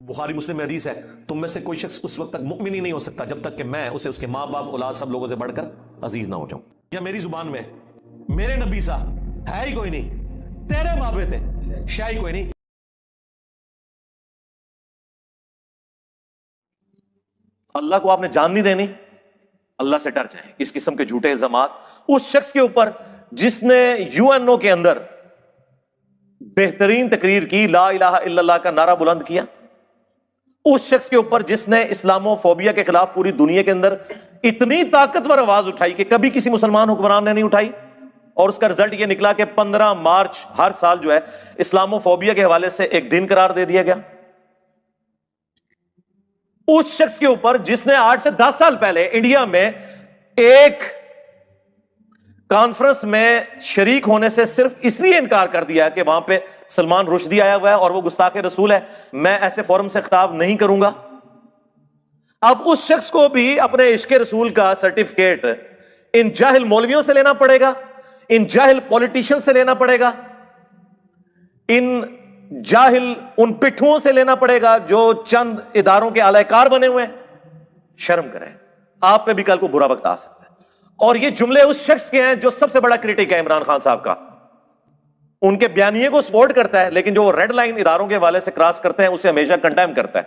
بخاری مسلم میں حدیث ہے، تم میں سے کوئی شخص اس وقت تک مؤمن ہی نہیں ہو سکتا جب تک کہ میں اسے اس کے ماں باپ اولاد سب لوگوں سے بڑھ کر عزیز نہ ہو جاؤں. یا میری زبان میں میرے نبی سا ہے ہی کوئی نہیں، تیرے بابے تھے شاہ ہی کوئی نہیں. اللہ کو آپ نے جان نہیں دینی، اللہ سے ڈر جائیں. اس قسم کے جھوٹے الزامات اس شخص کے اوپر جس نے یو این او کے اندر بہترین تقریر کی، لا الہ الا اللہ کا نعرہ بلند کیا، اس شخص کے اوپر جس نے اسلامو فوبیا کے خلاف پوری دنیا کے اندر اتنی طاقتور آواز اٹھائی کہ کبھی کسی مسلمان حکمران نے نہیں اٹھائی، اور اس کا رزلٹ یہ نکلا کہ 15 مارچ ہر سال جو ہے اسلامو فوبیا کے حوالے سے ایک دن قرار دے دیا گیا. اس شخص کے اوپر جس نے 8 سے 10 سال پہلے انڈیا میں ایک کانفرنس میں شریک ہونے سے صرف اس لیے انکار کر دیا کہ وہاں پہ سلمان رشدی آیا ہوا ہے اور وہ گستاخ رسول ہے، میں ایسے فورم سے خطاب نہیں کروں گا. اب اس شخص کو بھی اپنے عشق رسول کا سرٹیفکیٹ ان جاہل مولویوں سے لینا پڑے گا، ان جاہل پولیٹیشین سے لینا پڑے گا، ان جاہل ان پٹھوں سے لینا پڑے گا جو چند اداروں کے اعلی کار بنے ہوئے ہیں. شرم کریں، آپ پہ بھی کل کو برا وقت آ سکتا ہے. اور یہ جملے اس شخص کے ہیں جو سب سے بڑا کرٹک ہے عمران خان صاحب کا. ان کے بیانیے کو سپورٹ کرتا ہے، لیکن جو وہ ریڈ لائن اداروں کے حوالے سے کراس کرتے ہیں اسے ہمیشہ کنڈیم کرتا ہے.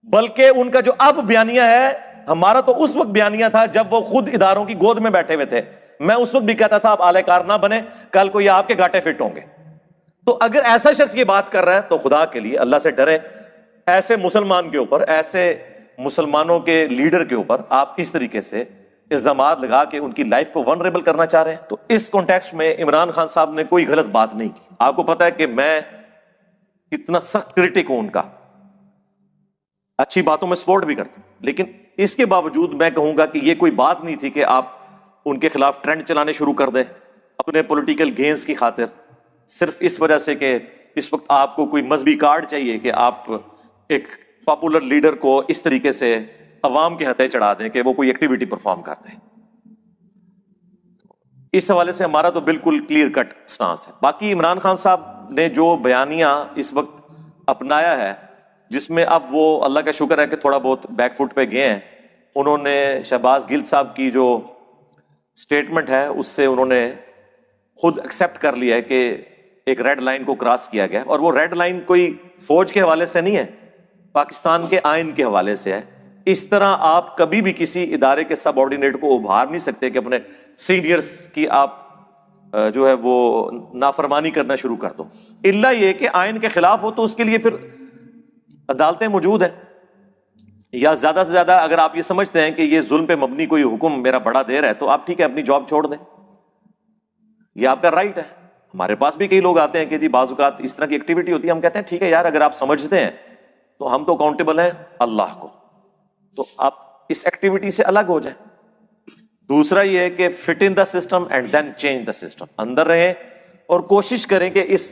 بلکہ ان کا جو اب بیانیہ ہے، ہمارا تو اس وقت بیانیہ تھا جب وہ خود اداروں کی گود میں بیٹھے ہوئے تھے. میں اس وقت بھی کہتا تھا آپ اعلی کار نہ بنے، کل کو یہ آپ کے گھاٹے فٹ ہوں گے. تو اگر ایسا شخص یہ بات کر رہا ہے تو خدا کے لیے اللہ سے ڈرے. ایسے مسلمان کے اوپر، ایسے مسلمانوں کے لیڈر کے اوپر آپ اس طریقے سے الزامات لگا کے ان کی لائف کو ونریبل کرنا چاہ رہے ہیں. تو اس کانٹیکسٹ میں عمران خان صاحب نے کوئی غلط بات نہیں کی. آپ کو پتا ہے کہ میں کتنا سخت کرٹک ہوں ان کا، اچھی باتوں میں سپورٹ بھی کرتا ہوں، لیکن اس کے باوجود میں کہوں گا کہ یہ کوئی بات نہیں تھی کہ آپ ان کے خلاف ٹرینڈ چلانے شروع کر دیں اپنے پولیٹیکل گینز کی خاطر، صرف اس وجہ سے کہ اس وقت آپ کو کوئی مذہبی کارڈ چاہیے کہ آپ ایک پاپولر لیڈر کو اس طریقے سے عوام کے ہتھے چڑھا دیں کہ وہ کوئی ایکٹیویٹی پرفارم کرتے ہیں. اس حوالے سے ہمارا تو بالکل کلیئر کٹ سٹانس ہے. باقی عمران خان صاحب نے جو بیانیہ اس وقت اپنایا ہے، جس میں اب وہ اللہ کا شکر ہے کہ تھوڑا بہت بیک فٹ پہ گئے ہیں، انہوں نے شہباز گل صاحب کی جو سٹیٹمنٹ ہے اس سے انہوں نے خود ایکسپٹ کر لیا ہے کہ ایک ریڈ لائن کو کراس کیا گیا، اور وہ ریڈ لائن کوئی فوج کے حوالے سے نہیں ہے، پاکستان کے آئین کے حوالے سے ہے. اس طرح آپ کبھی بھی کسی ادارے کے سب آرڈینیٹ کو ابھار نہیں سکتے کہ اپنے سینئرز کی آپ جو ہے وہ نافرمانی کرنا شروع کر دو، الا یہ کہ آئین کے خلاف ہو تو اس کے لیے پھر عدالتیں موجود ہیں. یا زیادہ سے زیادہ اگر آپ یہ سمجھتے ہیں کہ یہ ظلم پہ مبنی کوئی حکم میرا بڑا دے رہا ہے تو آپ ٹھیک ہے اپنی جاب چھوڑ دیں، یہ آپ کا رائٹ ہے. ہمارے پاس بھی کئی لوگ آتے ہیں کہ جی بعض اوقات اس طرح کی ایکٹیویٹی ہوتی ہے، ہم کہتے ہیں ٹھیک ہے یار اگر آپ سمجھتے ہیں تو ہم تو اکاؤنٹیبل ہیں اللہ کو، تو آپ اس ایکٹیویٹی سے الگ ہو جائیں. دوسرا یہ ہے کہ fit in the system and then change the system, اندر رہیں اور کوشش کریں کہ اس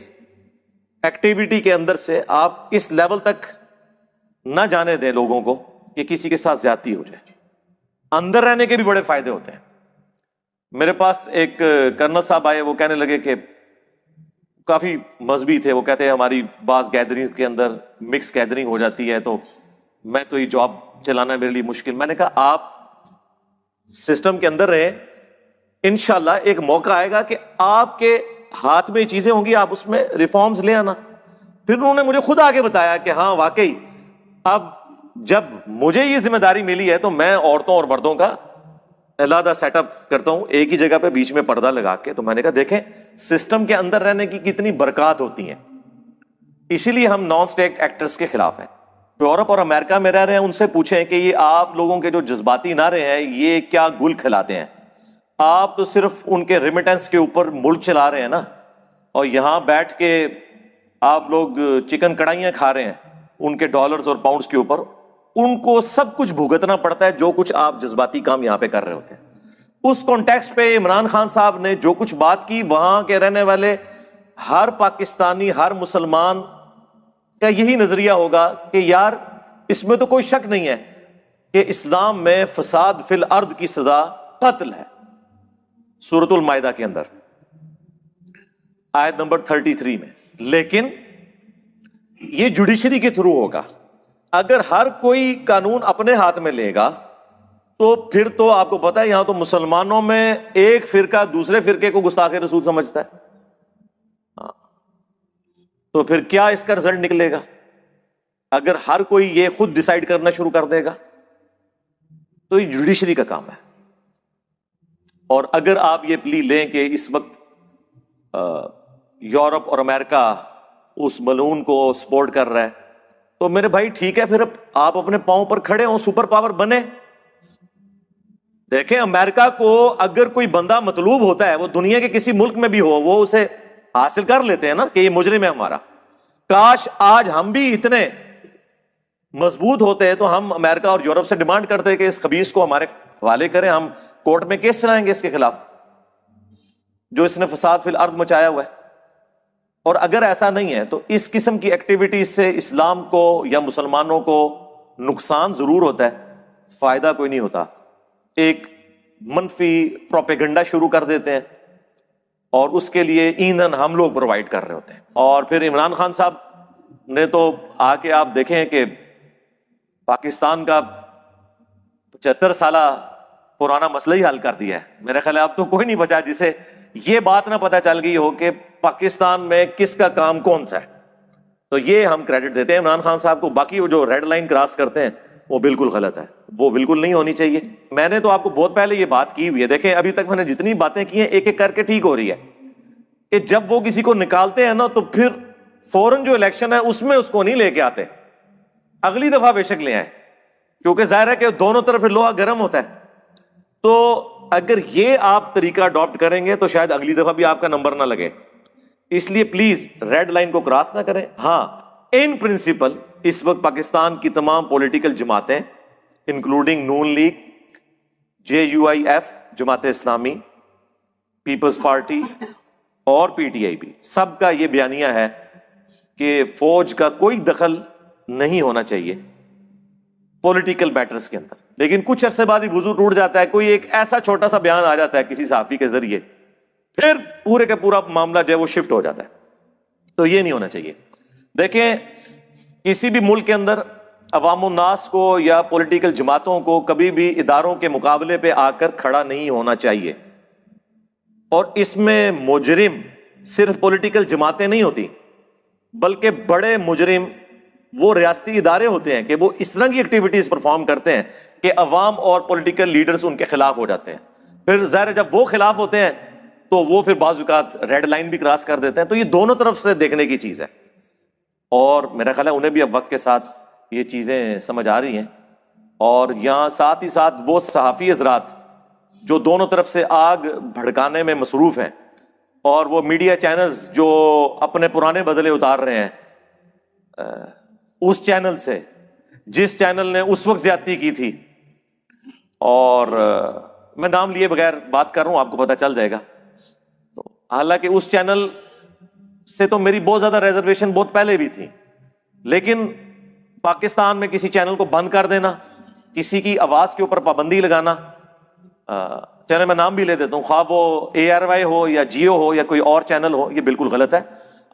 ایکٹیویٹی کے اندر سے آپ اس لیول تک نہ جانے دیں لوگوں کو کہ کسی کے ساتھ زیادتی ہو جائے. اندر رہنے کے بھی بڑے فائدے ہوتے ہیں. میرے پاس ایک کرنل صاحب آئے، وہ کہنے لگے کہ کافی مذہبی تھے، وہ کہتے ہیں ہماری بعض گیدرنگ کے اندر مکس گیدرنگ ہو جاتی ہے تو میں تو یہ جاب چلانا میرے لیے مشکل. میں نے کہا آپ سسٹم کے اندر رہیں، انشاءاللہ ایک موقع آئے گا کہ آپ کے ہاتھ میں یہ چیزیں ہوں گی، آپ اس میں ریفارمز لے آنا. پھر انہوں نے مجھے خود آگے بتایا کہ ہاں واقعی اب جب مجھے یہ ذمہ داری ملی ہے تو میں عورتوں اور مردوں کا علیحدہ سیٹ اپ کرتا ہوں ایک ہی جگہ پہ بیچ میں پردہ لگا کے. تو میں نے کہا دیکھیں سسٹم کے اندر رہنے کی کتنی برکات ہوتی ہیں، اسی لیے ہم نان اسٹیٹ ایکٹرز کے خلاف ہیں. یورپ اور امریکہ میں رہ رہے ہیں، ان سے پوچھیں کہ یہ آپ لوگوں کے جو جذباتی نعرے ہیں یہ کیا گل کھلاتے ہیں؟ آپ تو صرف ان کے ریمیٹنس کے اوپر ملک چلا رہے ہیں نا، اور یہاں بیٹھ کے آپ لوگ چکن کڑھائیاں کھا رہے ہیں ان کے ڈالرز اور پاؤنڈز کے اوپر. ان کو سب کچھ بھگتنا پڑتا ہے جو کچھ آپ جذباتی کام یہاں پہ کر رہے ہوتے ہیں. اس کانٹیکسٹ پہ عمران خان صاحب نے جو کچھ بات کی، وہاں کے رہنے والے ہر پاکستانی، ہر مسلمان کا یہی نظریہ ہوگا کہ یار اس میں تو کوئی شک نہیں ہے کہ اسلام میں فساد فی الارض کی سزا قتل ہے. سورۃ المائدہ کے اندر آیت نمبر 33 میں. لیکن یہ جوڈیشری کے تھرو ہوگا. اگر ہر کوئی قانون اپنے ہاتھ میں لے گا تو پھر تو آپ کو پتا ہے یہاں تو مسلمانوں میں ایک فرقہ دوسرے فرقے کو گستاخ رسول سمجھتا ہے. تو پھر کیا اس کا رزلٹ نکلے گا اگر ہر کوئی یہ خود ڈیسائیڈ کرنا شروع کر دے گا؟ تو یہ جوڈیشری کا کام ہے. اور اگر آپ یہ پلی لیں کہ اس وقت یورپ اور امریکہ اس ملعون کو سپورٹ کر رہا ہے تو میرے بھائی ٹھیک ہے، پھر آپ اپنے پاؤں پر کھڑے ہوں، سپر پاور بنے. دیکھیں امریکہ کو اگر کوئی بندہ مطلوب ہوتا ہے وہ دنیا کے کسی ملک میں بھی ہو وہ اسے حاصل کر لیتے ہیں نا کہ یہ مجرم ہے ہمارا. کاش آج ہم بھی اتنے مضبوط ہوتے ہیں تو ہم امریکہ اور یورپ سے ڈیمانڈ کرتے کہ اس خبیث کو ہمارے حوالے کریں، ہم کورٹ میں کیس چلائیں گے اس کے خلاف جو اس نے فساد فی الارض مچایا ہوا ہے. اور اگر ایسا نہیں ہے تو اس قسم کی ایکٹیویٹیز سے اسلام کو یا مسلمانوں کو نقصان ضرور ہوتا ہے، فائدہ کوئی نہیں ہوتا. ایک منفی پروپیگنڈا شروع کر دیتے ہیں اور اس کے لیے ایندھن ہم لوگ پرووائڈ کر رہے ہوتے ہیں. اور پھر عمران خان صاحب نے تو آ کے آپ دیکھیں کہ پاکستان کا 75 سالہ پرانا مسئلہ ہی حل کر دیا ہے. میرے خیال ہے اب تو کوئی نہیں بچا جسے یہ بات نہ پتہ چل گئی ہو کہ پاکستان میں کس کا کام کون سا ہے. تو یہ ہم کریڈٹ دیتے ہیں عمران خان صاحب کو. باقی وہ جو ریڈ لائن کراس کرتے ہیں وہ بالکل غلط ہے، وہ بالکل نہیں ہونی چاہیے. میں نے تو آپ کو بہت پہلے یہ بات کی ہوئی ہے. دیکھیں ابھی تک میں نے جتنی باتیں کی ہیں ایک ایک کر کے ٹھیک ہو رہی ہے کہ جب وہ کسی کو نکالتے ہیں نا تو پھر فوراً جو الیکشن ہے اس میں اس کو نہیں لے کے آتے، اگلی دفعہ بے شک لے آئیں، کیونکہ ظاہر ہے کہ دونوں طرف لوہا گرم ہوتا ہے. تو اگر یہ آپ طریقہ اڈاپٹ کریں گے تو شاید اگلی دفعہ بھی آپ کا نمبر نہ لگے. اس لیے پلیز ریڈ لائن کو کراس نہ کریں. ہاں ان پرنسپل اس وقت پاکستان کی تمام پولیٹیکل جماعتیں انکلوڈنگ نون league, JUIF، Jamaat Islami, Peoples party اور PTI بھی، سب کا یہ بیانیہ ہے کہ فوج کا کوئی دخل نہیں ہونا چاہیے پولیٹیکل میٹرز کے اندر. لیکن کچھ عرصے بعد ہی وضو ٹوٹ جاتا ہے، کوئی ایک ایسا چھوٹا سا بیان آ جاتا ہے کسی صحافی کے ذریعے، پھر پورے کا پورا معاملہ جو ہے وہ شفٹ ہو جاتا ہے. تو یہ نہیں ہونا چاہیے. دیکھیں کسی بھی ملک کے اندر عوام الناس کو یا پولیٹیکل جماعتوں کو کبھی بھی اداروں کے مقابلے پہ آ کر کھڑا نہیں ہونا چاہیے. اور اس میں مجرم صرف پولیٹیکل جماعتیں نہیں ہوتی بلکہ بڑے مجرم وہ ریاستی ادارے ہوتے ہیں کہ وہ اس طرح کی ایکٹیویٹیز پرفارم کرتے ہیں کہ عوام اور پولیٹیکل لیڈرز ان کے خلاف ہو جاتے ہیں. پھر ظاہر ہے جب وہ خلاف ہوتے ہیں تو وہ پھر بعض اوقات ریڈ لائن بھی کراس کر دیتے ہیں. تو یہ دونوں طرف سے دیکھنے کی چیز ہے اور میرا خیال ہے انہیں بھی اب وقت کے ساتھ یہ چیزیں سمجھ آ رہی ہیں. اور یہاں ساتھ ہی ساتھ وہ صحافی حضرات جو دونوں طرف سے آگ بھڑکانے میں مصروف ہیں اور وہ میڈیا چینلز جو اپنے پرانے بدلے اتار رہے ہیں اس چینل سے جس چینل نے اس وقت زیادتی کی تھی، اور میں نام لیے بغیر بات کر رہا ہوں، آپ کو پتہ چل جائے گا. تو حالانکہ اس چینل سے تو میری بہت زیادہ ریزرویشن بہت پہلے بھی تھی، لیکن پاکستان میں کسی چینل کو بند کر دینا، کسی کی آواز کے اوپر پابندی لگانا، چینل میں نام بھی لے دیتا ہوں، خواہ وہ ARY ہو یا جیو ہو یا کوئی اور چینل ہو، یہ بالکل غلط ہے.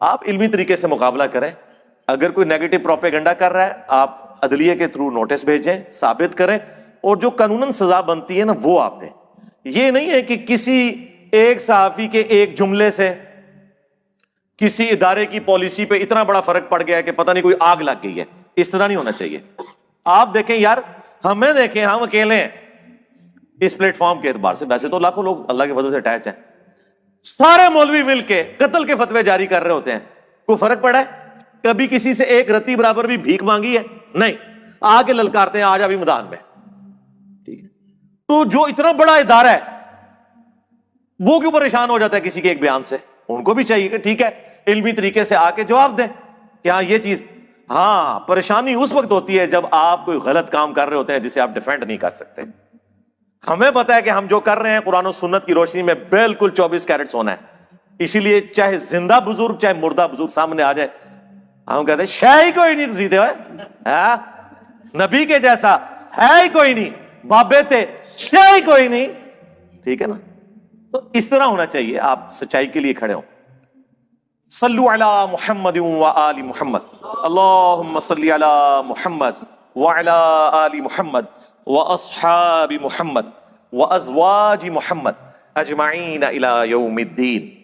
آپ علمی طریقے سے مقابلہ کریں. اگر کوئی نیگیٹو پروپیگنڈا کر رہا ہے آپ عدلیہ کے تھرو نوٹس بھیجیں، ثابت کریں اور جو قانوناً سزا بنتی ہے نا وہ آپ دیں. یہ نہیں ہے کہ کسی ایک صحافی کے ایک جملے سے کسی ادارے کی پالیسی پہ اتنا بڑا فرق پڑ گیا ہے کہ پتہ نہیں کوئی آگ لگ گئی ہے. اس طرح نہیں ہونا چاہیے. آپ دیکھیں یار، ہمیں دیکھیں، ہم اکیلے ہیں اس پلیٹ فارم کے اعتبار سے، ویسے تو لاکھوں لوگ اللہ کی فضل سے اٹیچ ہیں. سارے مولوی مل کے قتل کے فتوے جاری کر رہے ہوتے ہیں، کوئی فرق پڑا ہے؟ کبھی کسی سے ایک رتی برابر بھی بھیک مانگی ہے؟ نہیں. آگے للکارتے ہیں آج ابھی میدان میں. ٹھیک ہے، تو جو اتنا بڑا ادارہ ہے وہ کیوں پریشان ہو جاتا ہے کسی کے ایک بیان سے؟ ان کو بھی چاہیے کہ ٹھیک ہے علمی طریقے سے آ کے جواب دیں کہ ہاں یہ چیز. ہاں پریشانی اس وقت ہوتی ہے جب آپ کوئی غلط کام کر رہے ہوتے ہیں جسے آپ ڈیفینڈ نہیں کر سکتے. ہمیں پتا ہے کہ ہم جو کر رہے ہیں قرآن و سنت کی روشنی میں بالکل 24 کیرٹ سونا ہے. اسی لیے چاہے زندہ بزرگ چاہے مردہ بزرگ سامنے آ جائے ہم کہتے ہیں شے ہی کوئی نہیں سیدھے ہوئے، نبی کے جیسا ہے ہی کوئی نہیں، بابے تھے شے ہی کوئی نہیں. ٹھیک ہے نا؟ تو اس طرح ہونا چاہیے، آپ سچائی کے لیے کھڑے ہوں. صلو علی محمد وآل محمد، اللہم صلی علی محمد وعلی آل محمد واصحاب محمد وازواج محمد اجمعین الی یوم الدین۔